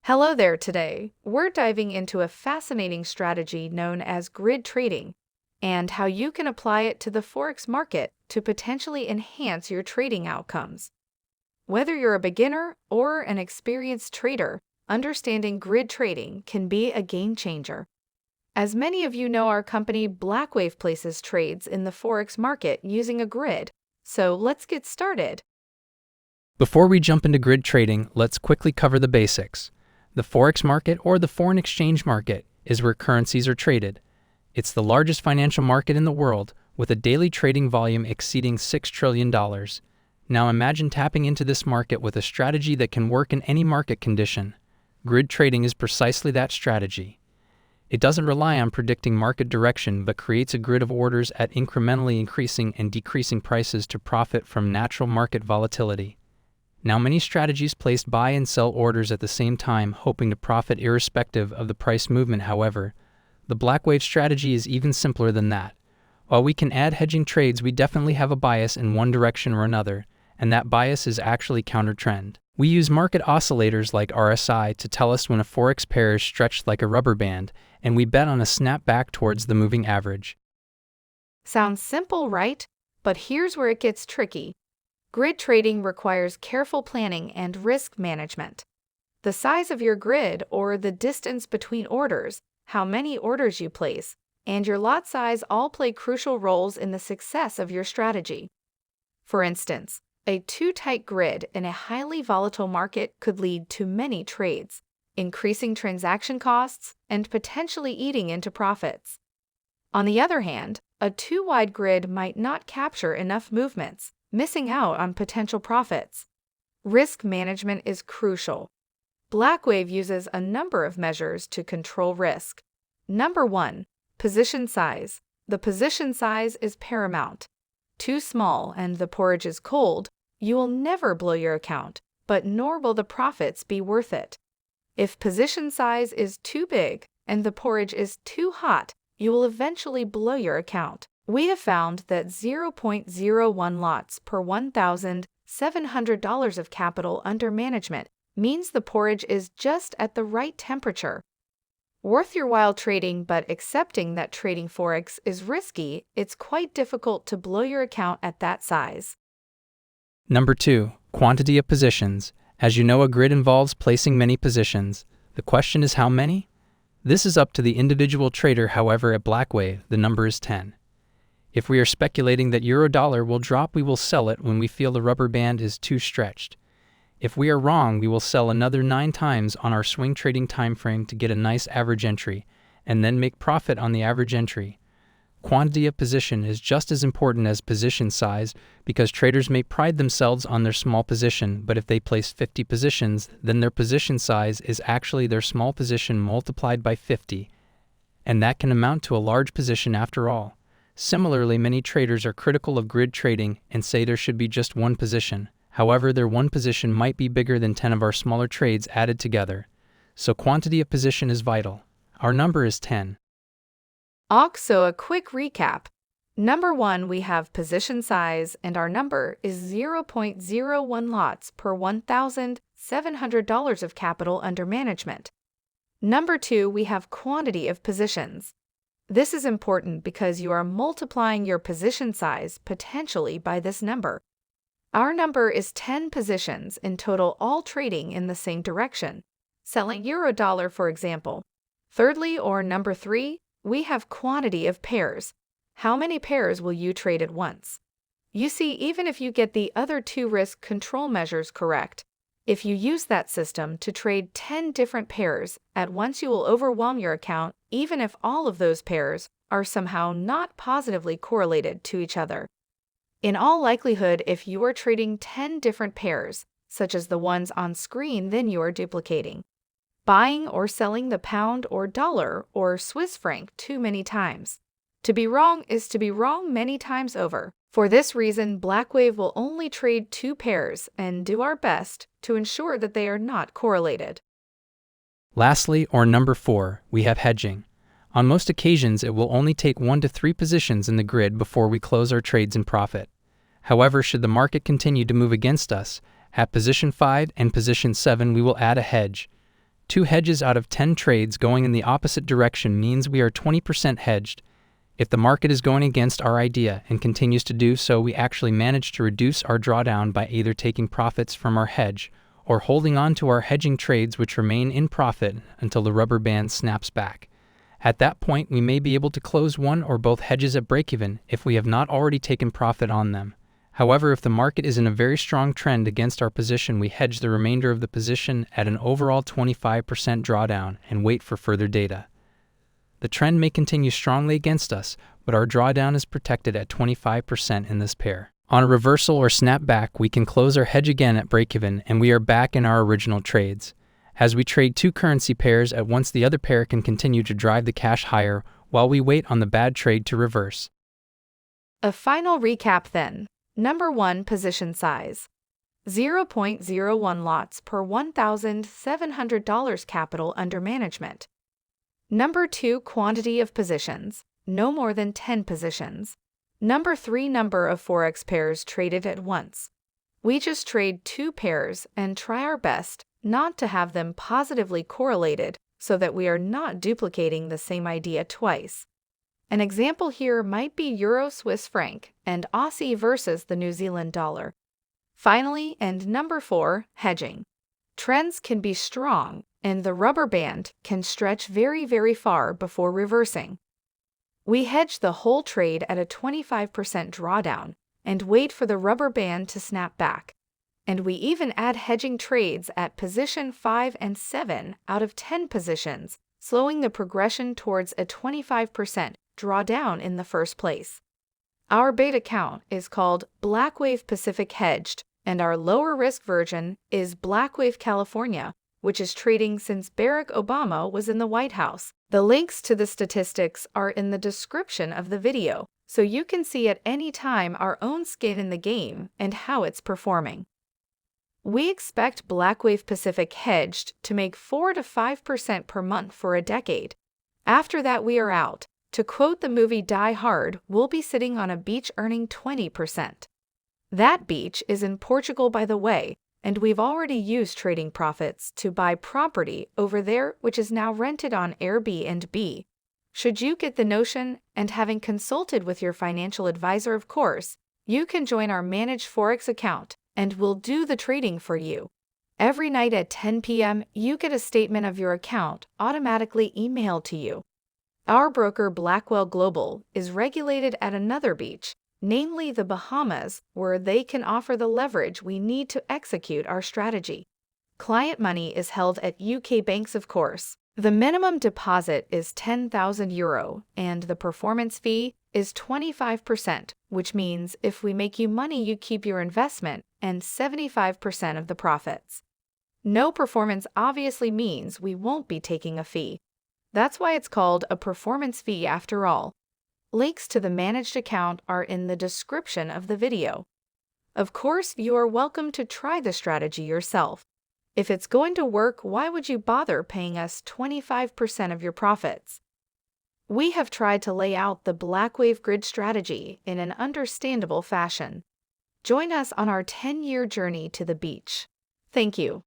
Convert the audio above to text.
Hello there today. We're diving into a fascinating strategy known as grid trading and how you can apply it to the Forex market to potentially enhance your trading outcomes. Whether you're a beginner or an experienced trader, understanding grid trading can be a game changer. As many of you know, our company Blackwave places trades in the Forex market using a grid. So let's get started. Before we jump into grid trading, let's quickly cover the basics. The Forex market, or the foreign exchange market, is where currencies are traded. It's the largest financial market in the world, with a daily trading volume exceeding $6 trillion. Now imagine tapping into this market with a strategy that can work in any market condition. Grid trading is precisely that strategy. It doesn't rely on predicting market direction, but creates a grid of orders at incrementally increasing and decreasing prices to profit from natural market volatility. Now, many strategies place buy and sell orders at the same time, hoping to profit irrespective of the price movement. However, the Blackwave strategy is even simpler than that. While we can add hedging trades, we definitely have a bias in one direction or another, and that bias is actually counter-trend. We use market oscillators like RSI to tell us when a Forex pair is stretched like a rubber band, and we bet on a snap back towards the moving average. Sounds simple, right? But here's where it gets tricky. Grid trading requires careful planning and risk management. The size of your grid, or the distance between orders, how many orders you place, and your lot size all play crucial roles in the success of your strategy. For instance, a too tight grid in a highly volatile market could lead to many trades, increasing transaction costs and potentially eating into profits. On the other hand, a too wide grid might not capture enough movements, missing out on potential profits. Risk management is crucial. Blackwave uses a number of measures to control risk. Number 1. Position size. The position size is paramount. Too small and the porridge is cold, you will never blow your account, but nor will the profits be worth it. If position size is too big and the porridge is too hot, you will eventually blow your account. We have found that 0.01 lots per $1,700 of capital under management means the porridge is just at the right temperature. Worth your while trading, but accepting that trading Forex is risky, it's quite difficult to blow your account at that size. Number 2. Quantity of positions. As you know, a grid involves placing many positions. The question is how many? This is up to the individual trader. However, at Blackwave, the number is 10. If we are speculating that euro-dollar will drop, we will sell it when we feel the rubber band is too stretched. If we are wrong, we will sell another 9 times on our swing trading time frame to get a nice average entry, and then make profit on the average entry. Quantity of position is just as important as position size, because traders may pride themselves on their small position, but if they place 50 positions, then their position size is actually their small position multiplied by 50, and that can amount to a large position after all. Similarly, many traders are critical of grid trading and say there should be just one position. However, their one position might be bigger than 10 of our smaller trades added together. So quantity of position is vital. Our number is 10. So a quick recap. Number 1, we have position size, and our number is 0.01 lots per $1,700 of capital under management. Number 2, we have quantity of positions. This is important because you are multiplying your position size potentially by this number. Our number is 10 positions in total, all trading in the same direction, selling euro-dollar, for example. Thirdly, or number 3, we have quantity of pairs. How many pairs will you trade at once? You see, even if you get the other 2 risk control measures correct, if you use that system to trade 10 different pairs at once, you will overwhelm your account, even if all of those pairs are somehow not positively correlated to each other. In all likelihood, if you are trading 10 different pairs, such as the ones on screen, then you are duplicating, buying or selling the pound or dollar or Swiss franc too many times. To be wrong is to be wrong many times over. For this reason, Blackwave will only trade 2 pairs and do our best to ensure that they are not correlated. Lastly, or number 4, we have hedging. On most occasions, it will only take 1 to 3 positions in the grid before we close our trades in profit. However, should the market continue to move against us, at position 5 and position 7 we will add a hedge. 2 hedges out of 10 trades going in the opposite direction means we are 20% hedged. If the market is going against our idea and continues to do so, we actually manage to reduce our drawdown by either taking profits from our hedge or holding on to our hedging trades, which remain in profit until the rubber band snaps back. At that point, we may be able to close one or both hedges at break-even if we have not already taken profit on them. However, if the market is in a very strong trend against our position, we hedge the remainder of the position at an overall 25% drawdown and wait for further data. The trend may continue strongly against us, but our drawdown is protected at 25% in this pair. On a reversal or snapback, we can close our hedge again at break-even and we are back in our original trades. As we trade 2 currency pairs at once, the other pair can continue to drive the cash higher while we wait on the bad trade to reverse. A final recap then. Number 1, position size. 0.01 lots per $1,700 capital under management. Number 2, quantity of positions. No more than 10 positions. Number 3, number of Forex pairs traded at once. We just trade 2 pairs and try our best not to have them positively correlated so that we are not duplicating the same idea twice. An example here might be Euro Swiss franc and Aussie versus the New Zealand dollar. Finally, and number 4, hedging. Trends can be strong and the rubber band can stretch very, very far before reversing. We hedge the whole trade at a 25% drawdown and wait for the rubber band to snap back. And we even add hedging trades at position 5 and 7 out of 10 positions, slowing the progression towards a 25% drawdown in the first place. Our beta account is called Blackwave Pacific Hedged, and our lower risk version is Blackwave California, which is trading since Barack Obama was in the White House. The links to the statistics are in the description of the video, so you can see at any time our own skin in the game and how it's performing. We expect Blackwave Pacific Hedged to make 4 to 5% per month for a decade. After that, we are out. To quote the movie Die Hard, we'll be sitting on a beach earning 20%. That beach is in Portugal, by the way, and we've already used trading profits to buy property over there, which is now rented on Airbnb. Should you get the notion, and having consulted with your financial advisor, of course, you can join our managed Forex account, and we'll do the trading for you. Every night at 10 p.m., you get a statement of your account automatically emailed to you. Our broker Blackwell Global is regulated at another beach, namely the Bahamas, where they can offer the leverage we need to execute our strategy. Client money is held at UK banks, of course. The minimum deposit is €10,000 and the performance fee is 25%, which means if we make you money, you keep your investment and 75% of the profits. No performance obviously means we won't be taking a fee. That's why it's called a performance fee after all. Links to the managed account are in the description of the video. Of course, you are welcome to try the strategy yourself. If it's going to work, why would you bother paying us 25% of your profits? We have tried to lay out the Blackwave grid strategy in an understandable fashion. Join us on our 10-year journey to the beach. Thank you.